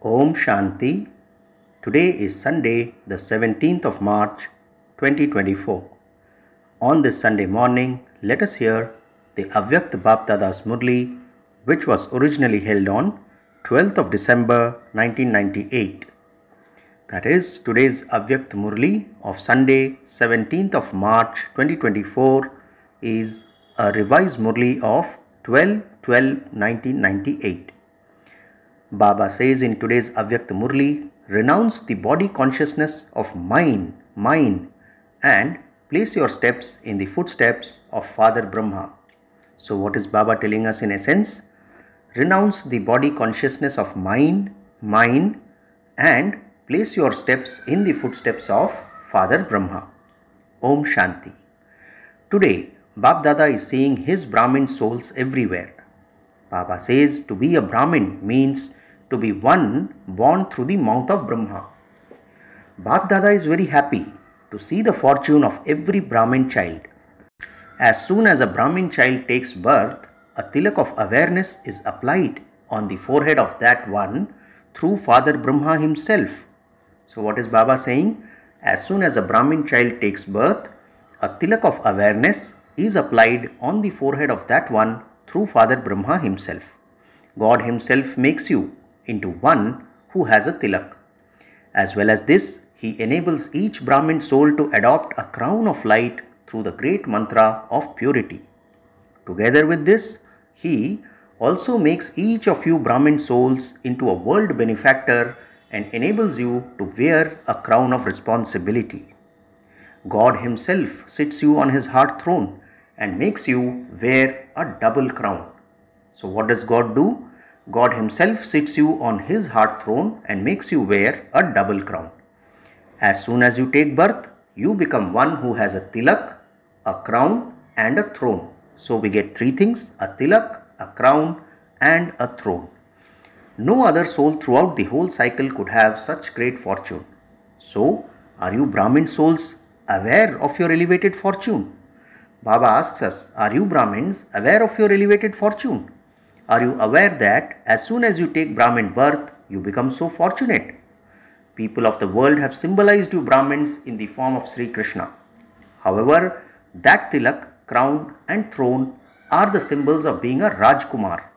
Om Shanti. Today is Sunday, the 17th of March, 2024. On this Sunday morning, let us hear the avyakta Bapdada's Murli, which was originally held on 12th of December 1998. That is, today's avyakta Murli of Sunday, 17th of March 2024 is a revised Murli of 12/12/1998. Baba says in today's Avyakta Murli, renounce the body consciousness of mine, and place your steps in the footsteps of Father Brahma. So what is Baba telling us in essence? Renounce the body consciousness of mine, and place your steps in the footsteps of Father Brahma. Om Shanti. Today, Bap Dada is seeing his Brahmin souls everywhere. Baba says to be a Brahmin means to be one born through the mouth of Brahma. Bap Dada is very happy to see the fortune of every Brahmin child. As soon as a Brahmin child takes birth, a tilak of awareness is applied on the forehead of that one through Father Brahma himself. So what is Baba saying? As soon as a Brahmin child takes birth, a tilak of awareness is applied on the forehead of that one through Father Brahma himself. God himself makes you into one who has a tilak. As well as this, he enables each Brahmin soul to adopt a crown of light through the great mantra of purity. Together with this, he also makes each of you Brahmin souls into a world benefactor and enables you to wear a crown of responsibility. God himself sits you on his heart throne and makes you wear a double crown. So what does God do? God himself sits you on his heart throne and makes you wear a double crown. As soon as you take birth, you become one who has a tilak, a crown and a throne. So we get three things: a tilak, a crown and a throne. No other soul throughout the whole cycle could have such great fortune. So, are you Brahmin souls aware of your elevated fortune? Baba asks us, are you Brahmins aware of your elevated fortune? Are you aware that as soon as you take Brahmin birth, you become so fortunate? People of the world have symbolized you Brahmins in the form of Sri Krishna. However, that tilak, crown and throne are the symbols of being a Rajkumar,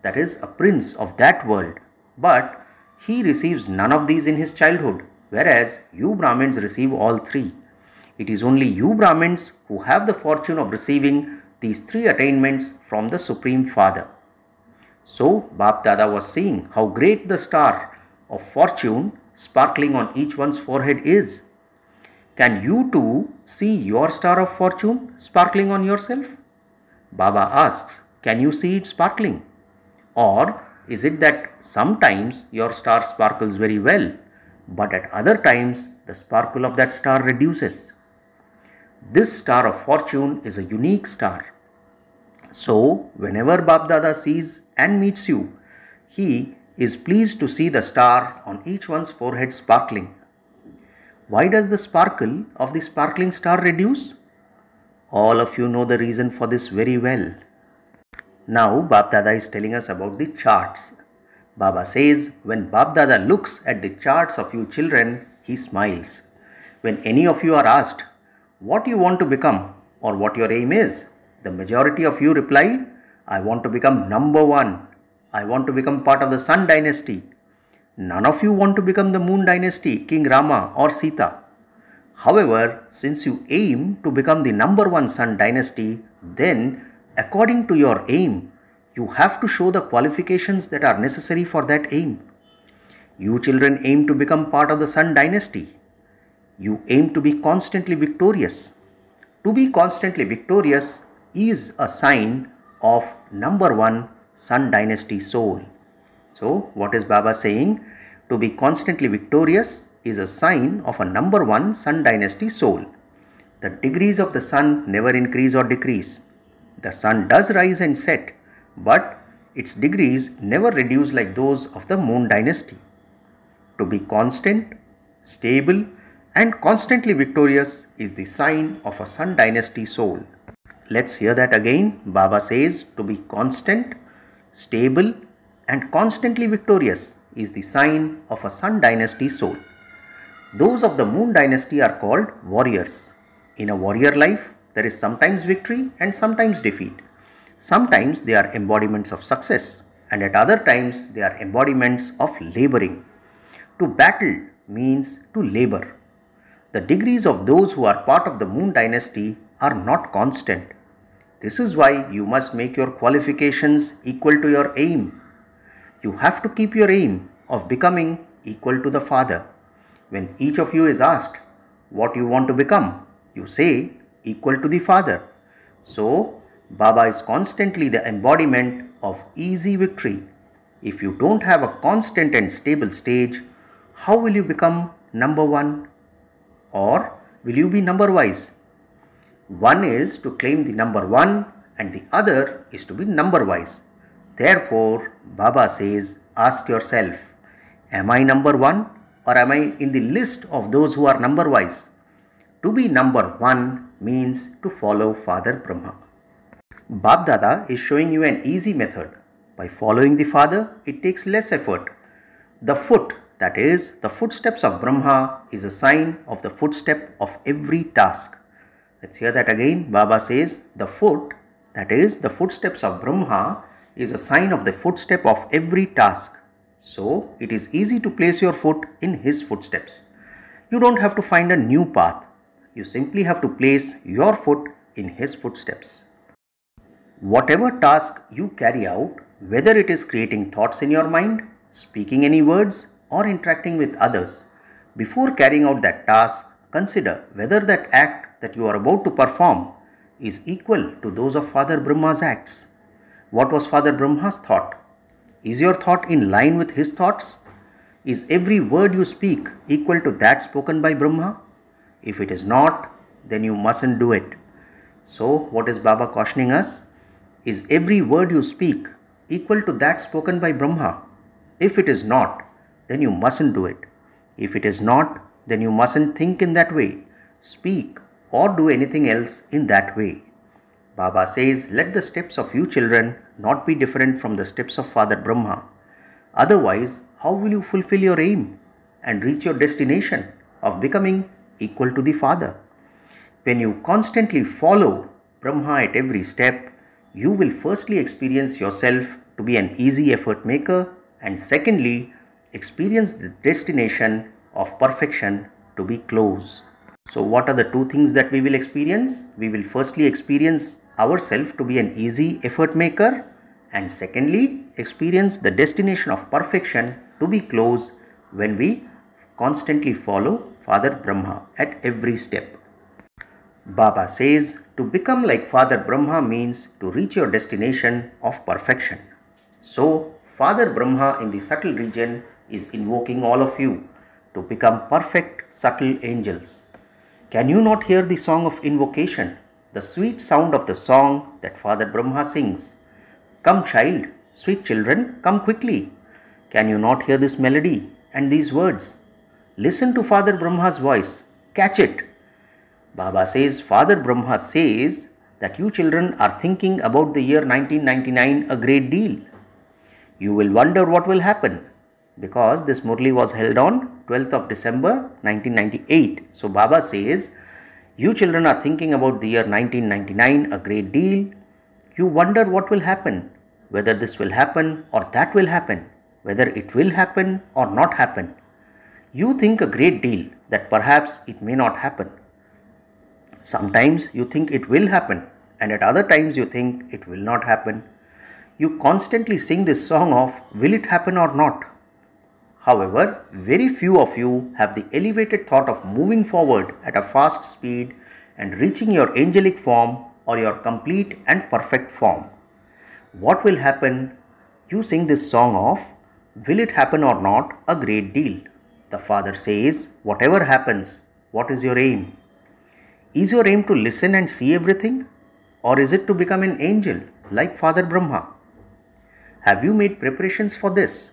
that is a prince of that world. But he receives none of these in his childhood, whereas you Brahmins receive all three. It is only you Brahmins who have the fortune of receiving these three attainments from the Supreme Father. So, Bap Dada was seeing how great the star of fortune sparkling on each one's forehead is. Can you too see your star of fortune sparkling on yourself? Baba asks, can you see it sparkling? Or is it that sometimes your star sparkles very well, but at other times the sparkle of that star reduces? This star of fortune is a unique star. So, whenever Bap Dada sees and meets you, he is pleased to see the star on each one's forehead sparkling. Why does the sparkle of the sparkling star reduce? All of you know the reason for this very well. Now, Bap Dada is telling us about the charts. Baba says, when Bap Dada looks at the charts of you children, he smiles. When any of you are asked what you want to become or what your aim is, the majority of you reply, I want to become number one. I want to become part of the Sun dynasty. None of you want to become the Moon dynasty, King Rama or Sita. However, since you aim to become the number one Sun dynasty, then according to your aim, you have to show the qualifications that are necessary for that aim. You children aim to become part of the Sun dynasty. You aim to be constantly victorious. To be constantly victorious is a sign of number one Sun dynasty soul. So, what is Baba saying? To be constantly victorious is a sign of a number one Sun dynasty soul. The degrees of the sun never increase or decrease. The sun does rise and set, but its degrees never reduce like those of the Moon dynasty. To be constant, stable and constantly victorious is the sign of a Sun dynasty soul. Let's hear that again. Baba says to be constant, stable and constantly victorious is the sign of a Sun dynasty soul. Those of the Moon dynasty are called warriors. In a warrior life, there is sometimes victory and sometimes defeat. Sometimes they are embodiments of success, and at other times they are embodiments of laboring. To battle means to labor. The degrees of those who are part of the Moon dynasty are not constant. This is why you must make your qualifications equal to your aim. You have to keep your aim of becoming equal to the Father. When each of you is asked what you want to become, you say equal to the Father. So, Baba is constantly the embodiment of easy victory. If you don't have a constant and stable stage, how will you become number one? Or will you be number wise? One is to claim the number one and the other is to be number wise. Therefore, Baba says, ask yourself, am I number one or am I in the list of those who are number wise? To be number one means to follow Father Brahma. Bab Dada is showing you an easy method. By following the Father, it takes less effort. The foot, that is, the footsteps of Brahma, is a sign of the footstep of every task. Let's hear that again. Baba says, the foot, that is, the footsteps of Brahma, is a sign of the footstep of every task. So, it is easy to place your foot in his footsteps. You don't have to find a new path. You simply have to place your foot in his footsteps. Whatever task you carry out, whether it is creating thoughts in your mind, speaking any words, or interacting with others, before carrying out that task, consider whether that act that you are about to perform is equal to those of Father Brahma's acts. What was Father Brahma's thought? Is your thought in line with his thoughts? Is every word you speak equal to that spoken by Brahma? If it is not, then you mustn't do it. So, what is Baba cautioning us? Is every word you speak equal to that spoken by Brahma? If it is not, then you mustn't do it. If it is not, then you mustn't think in that way, speak or do anything else in that way. Baba says, let the steps of you children not be different from the steps of Father Brahma. Otherwise, how will you fulfill your aim and reach your destination of becoming equal to the Father? When you constantly follow Brahma at every step, you will firstly experience yourself to be an easy effort maker and secondly, experience the destination of perfection to be close. So what are the two things that we will experience? We will firstly experience ourselves to be an easy effort maker and secondly, experience the destination of perfection to be close when we constantly follow Father Brahma at every step. Baba says, to become like Father Brahma means to reach your destination of perfection. So, Father Brahma in the subtle region is invoking all of you to become perfect subtle angels. Can you not hear the song of invocation, the sweet sound of the song that Father Brahma sings? Come child, sweet children, come quickly. Can you not hear this melody and these words? Listen to Father Brahma's voice, catch it. Baba says, Father Brahma says that you children are thinking about the year 1999 a great deal. You will wonder what will happen because this Murli was held on 12th of December 1998. So Baba says, you children are thinking about the year 1999 a great deal. You wonder what will happen, whether this will happen or that will happen, whether it will happen or not happen. You think a great deal that perhaps it may not happen. Sometimes you think it will happen and at other times you think it will not happen. You constantly sing this song of will it happen or not. However, very few of you have the elevated thought of moving forward at a fast speed and reaching your angelic form or your complete and perfect form. What will happen? You sing this song of will it happen or not a great deal. The Father says, whatever happens, what is your aim? Is your aim to listen and see everything? Or is it to become an angel like Father Brahma? Have you made preparations for this?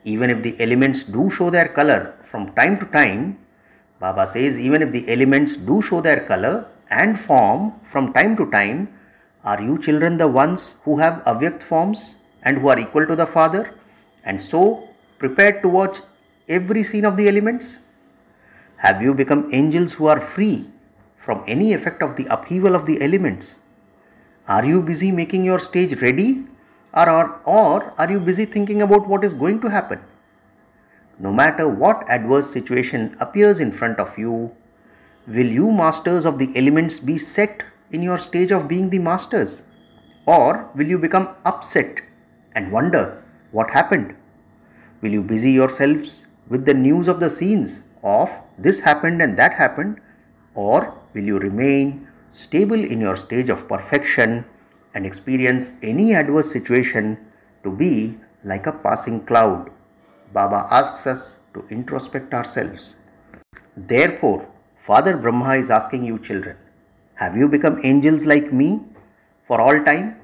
Even if the elements do show their color from time to time, Baba says even if the elements do show their color and form from time to time, are you children the ones who have avyakta forms and who are equal to the Father? And so prepared to watch every scene of the elements? Have you become angels who are free from any effect of the upheaval of the elements? Are you busy making your stage ready, or are you busy thinking about what is going to happen? No matter what adverse situation appears in front of you, will you masters of the elements be set in your stage of being the masters? Or will you become upset and wonder what happened? Will you busy yourselves with the news of the scenes of this happened and that happened? Or will you remain stable in your stage of perfection and experience any adverse situation to be like a passing cloud? Baba asks us to introspect ourselves. Therefore, Father Brahma is asking you children, have you become angels like me for all time?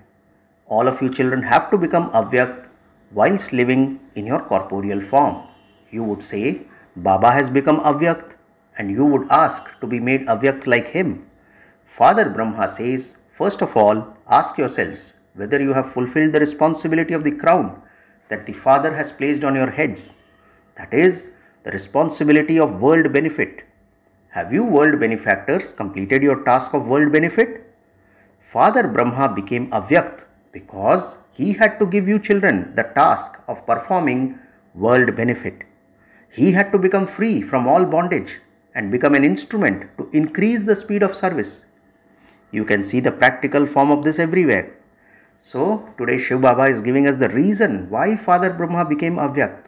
All of you children have to become avyakt whilst living in your corporeal form. You would say, Baba has become avyakt, and you would ask to be made avyakt like him. Father Brahma says, first of all, ask yourselves whether you have fulfilled the responsibility of the crown that the Father has placed on your heads. That is, the responsibility of world benefit. Have you world benefactors completed your task of world benefit? Father Brahma became avyakt because he had to give you children the task of performing world benefit. He had to become free from all bondage and become an instrument to increase the speed of service. You can see the practical form of this everywhere. So, today Shiv Baba is giving us the reason why Father Brahma became avyakt.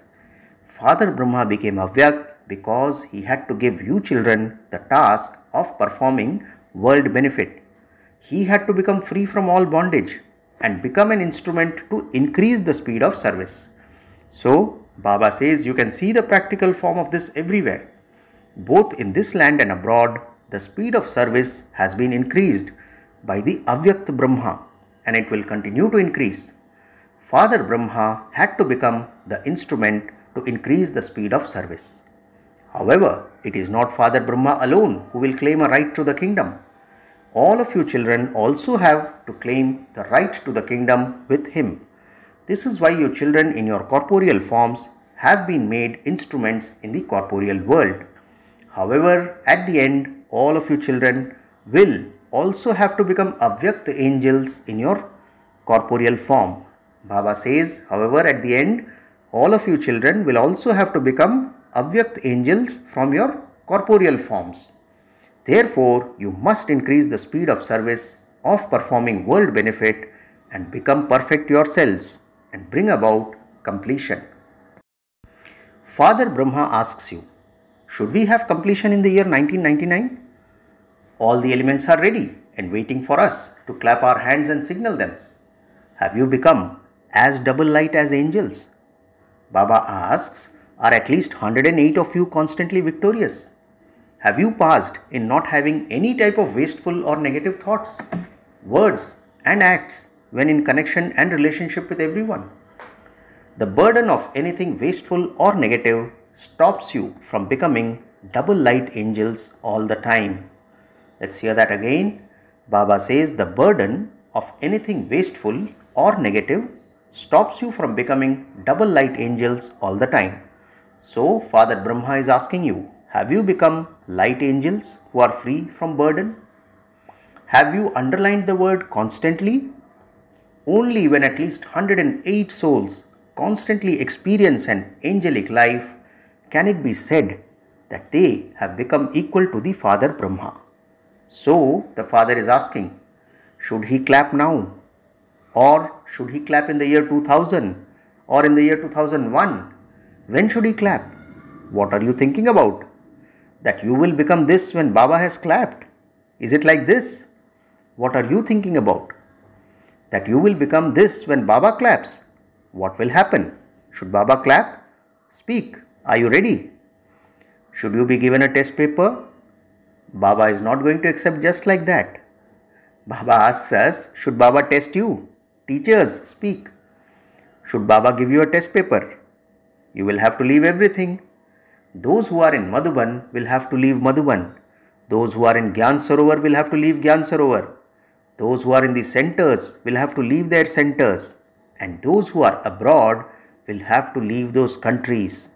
Father Brahma became avyakt because he had to give you children the task of performing world benefit. He had to become free from all bondage and become an instrument to increase the speed of service. So, Baba says you can see the practical form of this everywhere. Both in this land and abroad, the speed of service has been increased by the avyakt Brahma, and it will continue to increase. Father Brahma had to become the instrument to increase the speed of service. However, it is not Father Brahma alone who will claim a right to the kingdom. All of you children also have to claim the right to the kingdom with him. This is why you children in your corporeal forms have been made instruments in the corporeal world. However, at the end, all of you children will also have to become avyakt angels in your corporeal form. Baba says, however, at the end, all of you children will also have to become avyakt angels from your corporeal forms. Therefore, you must increase the speed of service of performing world benefit and become perfect yourselves and bring about completion. Father Brahma asks you, should we have completion in the year 1999? All the elements are ready and waiting for us to clap our hands and signal them. Have you become as double light as angels? Baba asks, are at least 108 of you constantly victorious? Have you passed in not having any type of wasteful or negative thoughts, words and acts when in connection and relationship with everyone? The burden of anything wasteful or negative stops you from becoming double light angels all the time. Let's hear that again. Baba says the burden of anything wasteful or negative stops you from becoming double light angels all the time. So, Father Brahma is asking you, have you become light angels who are free from burden? Have you underlined the word constantly? Only when at least 108 souls constantly experience an angelic life can it be said that they have become equal to the Father Brahma. So, the Father is asking, should he clap now? Or should he clap in the year 2000 or in the year 2001? When should he clap? What are you thinking about? That you will become this when Baba has clapped? Is it like this? What are you thinking about? That you will become this when Baba claps? What will happen? Should Baba clap? Speak. Are you ready? Should you be given a test paper? Baba is not going to accept just like that. Baba asks us, should Baba test you? Teachers, speak. Should Baba give you a test paper? You will have to leave everything. Those who are in Madhuban will have to leave Madhuban. Those who are in Gyan Sarovar will have to leave Gyan Sarovar. Those who are in the centers will have to leave their centers. And those who are abroad will have to leave those countries.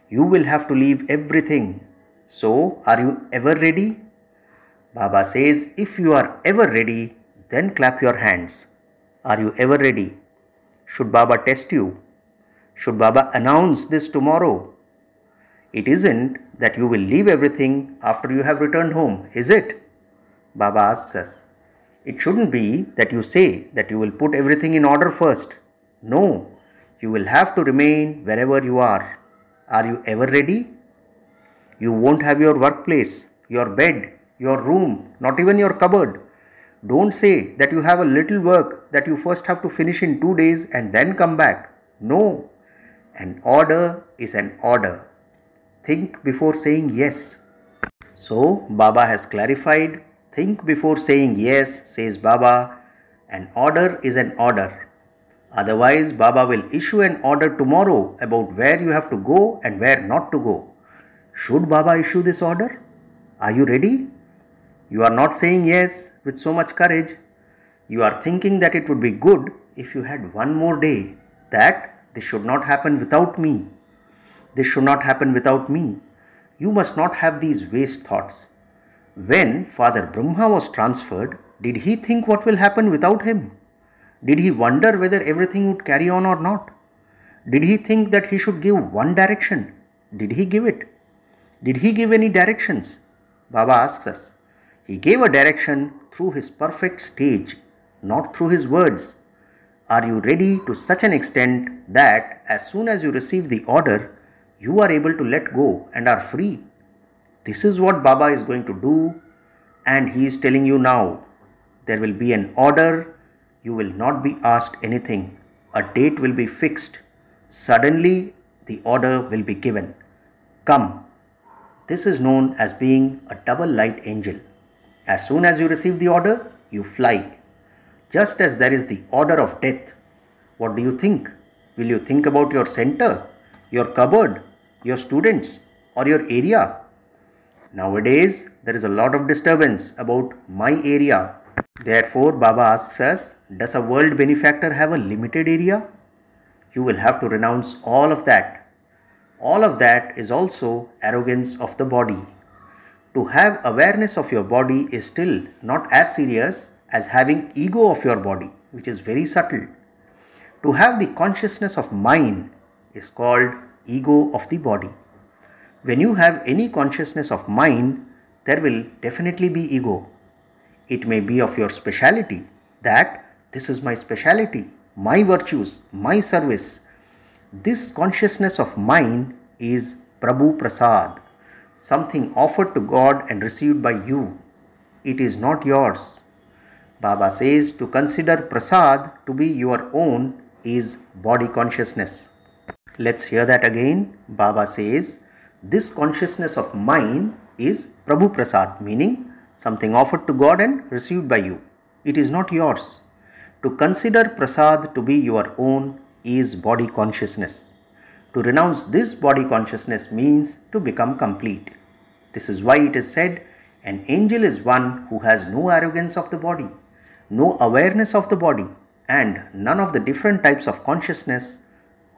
You will have to leave everything. So, are you ever ready? Baba says, if you are ever ready, then clap your hands. Are you ever ready? Should Baba test you? Should Baba announce this tomorrow? It isn't that you will leave everything after you have returned home, is it? Baba asks us. It shouldn't be that you say that you will put everything in order first. No, you will have to remain wherever you are. Are you ever ready? You won't have your workplace, your bed, your room, not even your cupboard. Don't say that you have a little work that you first have to finish in 2 days and then come back. No, an order is an order. Think before saying yes. So, Baba has clarified, think before saying yes, says Baba. An order is an order. Otherwise, Baba will issue an order tomorrow about where you have to go and where not to go. Should Baba issue this order? Are you ready? You are not saying yes with so much courage. You are thinking that it would be good if you had one more day, that this should not happen without me. This should not happen without me. You must not have these waste thoughts. When Father Brahma was transferred, did he think what will happen without him? Did he wonder whether everything would carry on or not? Did he think that he should give one direction? Did he give it? Did he give any directions? Baba asks us. He gave a direction through his perfect stage, not through his words. Are you ready to such an extent that as soon as you receive the order, you are able to let go and are free? This is what Baba is going to do, and he is telling you now. There will be an order. You will not be asked anything. A date will be fixed. Suddenly, the order will be given. Come. This is known as being a double light angel. As soon as you receive the order, you fly. Just as there is the order of death, what do you think? Will you think about your center, your cupboard, your students, or your area? Nowadays, there is a lot of disturbance about my area. Therefore, Baba asks us, does a world benefactor have a limited area? You will have to renounce all of that. All of that is also arrogance of the body. To have awareness of your body is still not as serious as having ego of your body, which is very subtle. To have the consciousness of mind is called ego of the body. When you have any consciousness of mind, there will definitely be ego. It may be of your speciality, that this is my speciality, my virtues, my service. This consciousness of mind is Prabhu Prasad, something offered to God and received by you. It is not yours. Baba says to consider Prasad to be your own is body consciousness. Let's hear that again. Baba says, this consciousness of mine is Prabhu Prasad, meaning something offered to God and received by you. It is not yours. To consider Prasad to be your own is body consciousness. To renounce this body consciousness means to become complete. This is why it is said, an angel is one who has no arrogance of the body, no awareness of the body, and none of the different types of consciousness,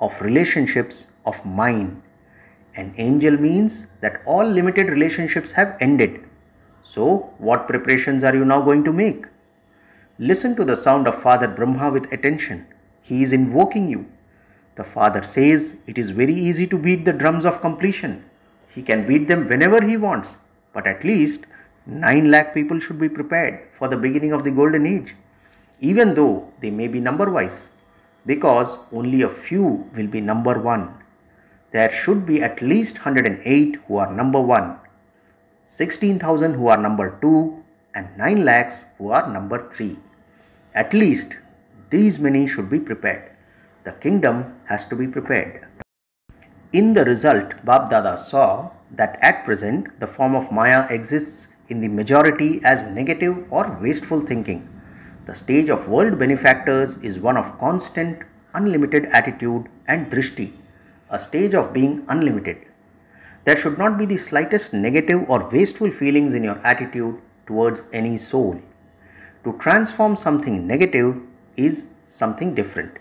of relationships, of mind. An angel means that all limited relationships have ended. So, what preparations are you now going to make? Listen to the sound of Father Brahma with attention. He is invoking you. The Father says it is very easy to beat the drums of completion. He can beat them whenever he wants, but at least 9 lakh people should be prepared for the beginning of the golden age, even though they may be number-wise, because only a few will be number 1. There should be at least 108 who are number 1, 16,000 who are number 2, and 9 lakhs who are number 3. At least these many should be prepared. The kingdom has to be prepared. In the result, Bab Dada saw that at present the form of Maya exists in the majority as negative or wasteful thinking. The stage of world benefactors is one of constant, unlimited attitude and drishti, a stage of being unlimited. There should not be the slightest negative or wasteful feelings in your attitude towards any soul. To transform something negative is something different.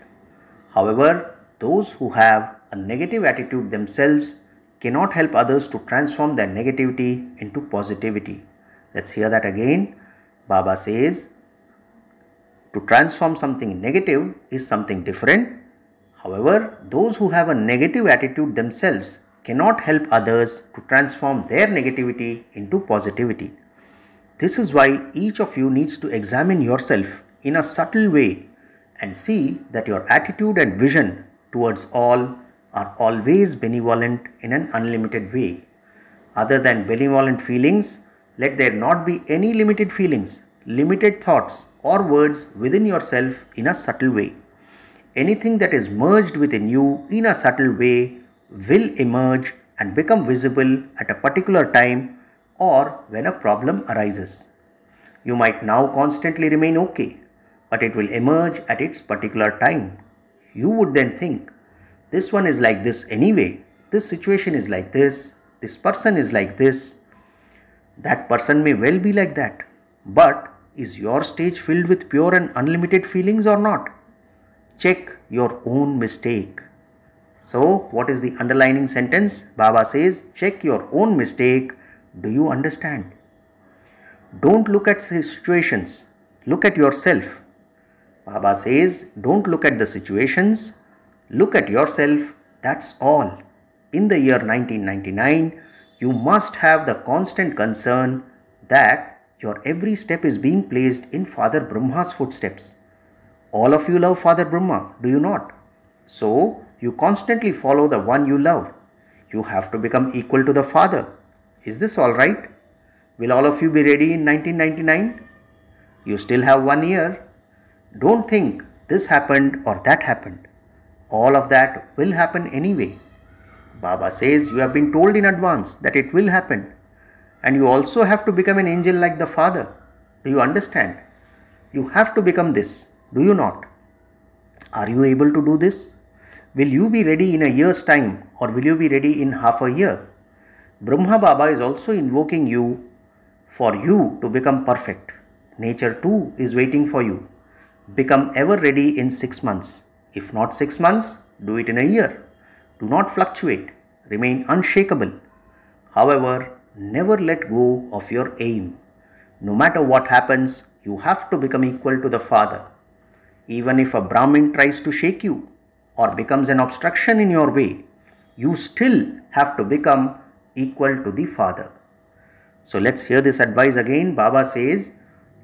However, those who have a negative attitude themselves cannot help others to transform their negativity into positivity. Let's hear that again. Baba says, to transform something negative is something different. However, those who have a negative attitude themselves cannot help others to transform their negativity into positivity. This is why each of you needs to examine yourself in a subtle way and see that your attitude and vision towards all are always benevolent in an unlimited way. Other than benevolent feelings, let there not be any limited feelings, limited thoughts or words within yourself in a subtle way. Anything that is merged within you in a subtle way will emerge and become visible at a particular time or when a problem arises. You might now constantly remain okay, but it will emerge at its particular time. You would then think, this one is like this anyway, this situation is like this person is like this, that person may well be like that, but is your stage filled with pure and unlimited feelings or not? Check your own mistake. So, what is the underlining sentence? Baba says, check your own mistake. Do you understand? Don't look at situations. Look at yourself. Baba says, don't look at the situations. Look at yourself. That's all. In the year 1999, you must have the constant concern that your every step is being placed in Father Brahma's footsteps. All of you love Father Brahma, do you not? So, you constantly follow the one you love. You have to become equal to the Father. Is this alright? Will all of you be ready in 1999? You still have 1 year. Don't think this happened or that happened. All of that will happen anyway. Baba says you have been told in advance that it will happen. And you also have to become an angel like the Father. Do you understand? You have to become this. Do you not? Are you able to do this? Will you be ready in a year's time or will you be ready in half a year? Brahma Baba is also invoking you for you to become perfect. Nature too is waiting for you. Become ever ready in 6 months. If not 6 months, do it in a year. Do not fluctuate. Remain unshakable. However, never let go of your aim. No matter what happens, you have to become equal to the Father. Even if a Brahmin tries to shake you or becomes an obstruction in your way, you still have to become equal to the Father. So let's hear this advice again. Baba says,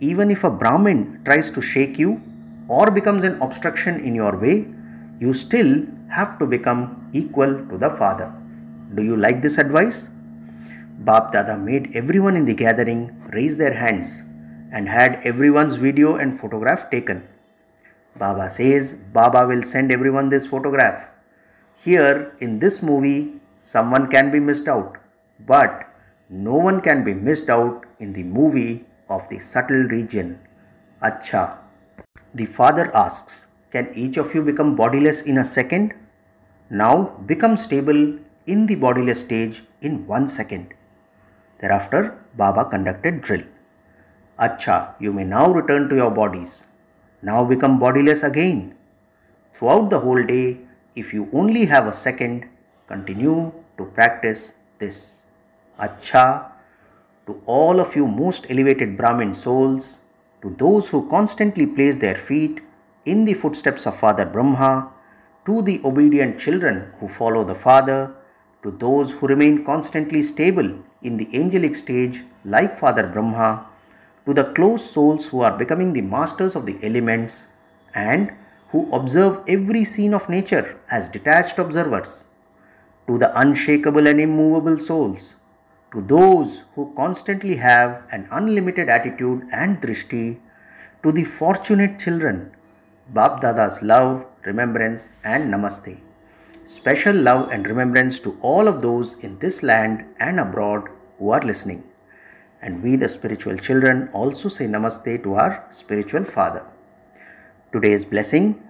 even if a Brahmin tries to shake you or becomes an obstruction in your way, you still have to become equal to the Father. Do you like this advice? Bap Dada made everyone in the gathering raise their hands and had everyone's video and photograph taken. Baba says Baba will send everyone this photograph. Here in this movie, someone can be missed out, but no one can be missed out in the movie of the subtle region. Acha. The Father asks, can each of you become bodiless in a second? Now become stable in the bodiless stage in 1 second. Thereafter, Baba conducted drill. Acha, you may now return to your bodies. Now become bodiless again. Throughout the whole day, if you only have a second, continue to practice this. Acha, to all of you most elevated Brahmin souls, to those who constantly place their feet in the footsteps of Father Brahma, to the obedient children who follow the Father, to those who remain constantly stable in the angelic stage like Father Brahma, to the close souls who are becoming the masters of the elements and who observe every scene of nature as detached observers, to the unshakable and immovable souls, to those who constantly have an unlimited attitude and drishti, to the fortunate children, Bap Dada's love, remembrance and namaste. Special love and remembrance to all of those in this land and abroad who are listening. And we, the spiritual children, also say namaste to our spiritual father. Today's blessing,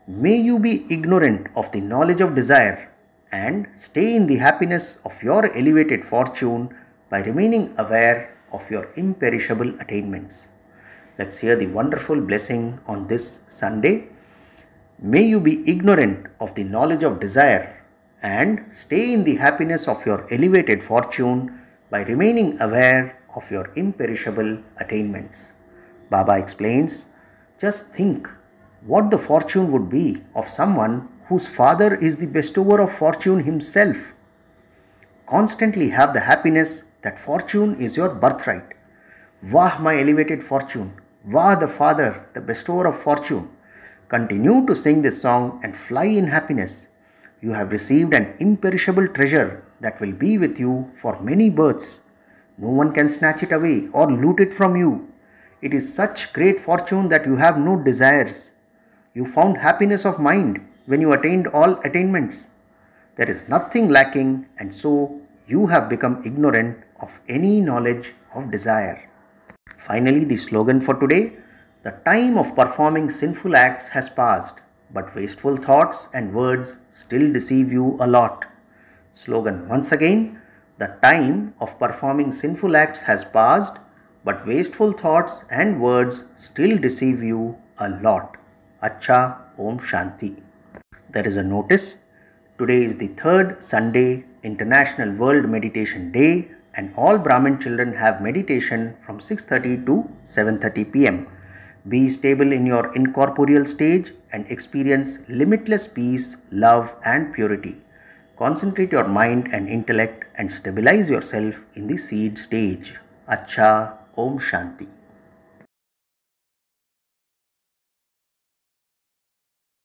may you be ignorant of the knowledge of desire and stay in the happiness of your elevated fortune by remaining aware of your imperishable attainments. Let's hear the wonderful blessing on this Sunday. May you be ignorant of the knowledge of desire and stay in the happiness of your elevated fortune by remaining aware of your imperishable attainments. Baba explains, just think what the fortune would be of someone whose father is the bestower of fortune himself. Constantly have the happiness that fortune is your birthright. Vah, my elevated fortune! Vah, the father, the bestower of fortune! Continue to sing this song and fly in happiness. You have received an imperishable treasure that will be with you for many births. No one can snatch it away or loot it from you. It is such great fortune that you have no desires. You found happiness of mind when you attained all attainments. There is nothing lacking, and so you have become ignorant of any knowledge of desire. Finally, the slogan for today: the time of performing sinful acts has passed, but wasteful thoughts and words still deceive you a lot. Slogan once again: the time of performing sinful acts has passed, but wasteful thoughts and words still deceive you a lot. Acha, Om Shanti. There is a notice. Today is the third Sunday, International World Meditation Day, and all Brahmin children have meditation from 6:30 to 7:30 p.m. Be stable in your incorporeal stage and experience limitless peace, love and purity. Concentrate your mind and intellect and stabilize yourself in the seed stage. Acha, Om Shanti.